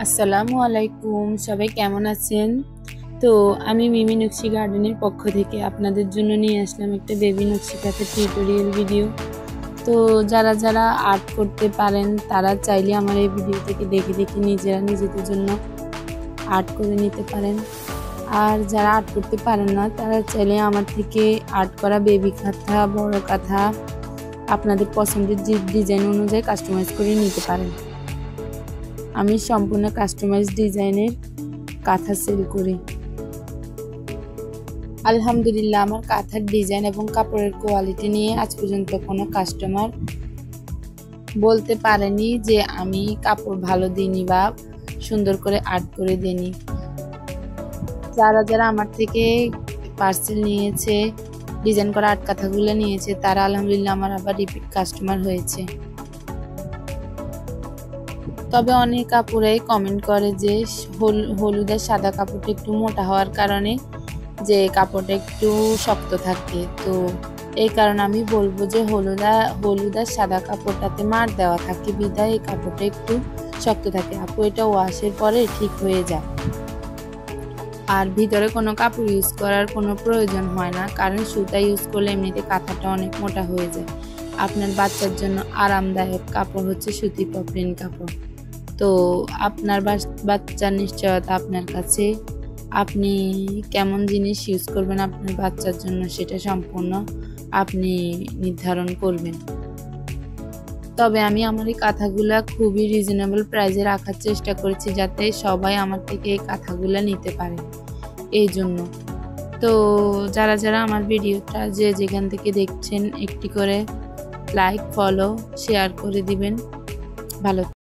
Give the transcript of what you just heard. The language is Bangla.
আসসালামু আলাইকুম, সবাই কেমন আছেন? তো আমি মিমি নকশি গার্ডেনের পক্ষ থেকে আপনাদের জন্য নিয়ে আসলাম একটা বেবি নকশি কাঁথার টিউটোরিয়াল ভিডিও। তো যারা যারা আর্ট করতে পারেন তারা চাইলে আমার এই ভিডিও থেকে দেখে দেখে নিজেরা নিজেদের জন্য আর্ট করে নিতে পারেন। আর যারা আর্ট করতে পারেন না তারা চাইলে আমার থেকে আর্ট করা বেবি কাঁথা, বড় কাঁথা আপনাদের পছন্দের যে ডিজাইন অনুযায়ী কাস্টমাইজ করে নিতে পারেন। আমি সম্পূর্ণ কাস্টমাইজ ডিজাইনের কাঁথা সেল করি। আলহামদুলিল্লাহ, আমার কাঁথার ডিজাইন এবং কাপড়ের কোয়ালিটি নিয়ে আজ পর্যন্ত কোনো কাস্টমার বলতে পারেনি যে আমি কাপড় ভালো দিইনি বা সুন্দর করে আর্ট করে দিইনি। যারা যারা আমার থেকে পার্সেল নিয়েছে, ডিজাইন করা আর্ট কাঁথাগুলো নিয়েছে, তারা আলহামদুলিল্লাহ আমার আবার রিপিট কাস্টমার হয়েছে। তবে অনেক কাপড়েই কমেন্ট করে যে হলুদের সাদা কাপড়টা একটু মোটা হওয়ার কারণে যে কাপড়টা একটু শক্ত থাকে। তো এই কারণে আমি বলবো যে হলুদ আর সাদা কাপড়টাতে মার দেওয়া থাকে, বিধায় এই কাপড়টা একটু শক্ত থাকে। আপু এটা ওয়াশের পরে ঠিক হয়ে যায়। আর ভিতরে কোনো কাপড় ইউজ করার কোনো প্রয়োজন হয় না, কারণ সুতা ইউজ করলে এমনিতে কাঁথাটা অনেক মোটা হয়ে যায়। আপনার বাচ্চার জন্য আরামদায়ক কাপড় হচ্ছে সুতি পপলিন কাপড়। তো আপনার বাচ্চার নিশ্চয়তা আপনার কাছে। আপনি কেমন জিনিস ইউজ করবেন আপনার বাচ্চার জন্য সেটা সম্পূর্ণ আপনি নির্ধারণ করবেন। তবে আমি আমার এই কাঁথাগুলা খুবই রিজনেবল প্রাইসে রাখার চেষ্টা করেছি, যাতে সবাই আমার থেকে এই কাঁথাগুলা নিতে পারে। এই জন্য তো যারা যারা আমার ভিডিওটা যে যেখান থেকে দেখছেন একটি করে লাইক, ফলো, শেয়ার করে দিবেন। ভালো।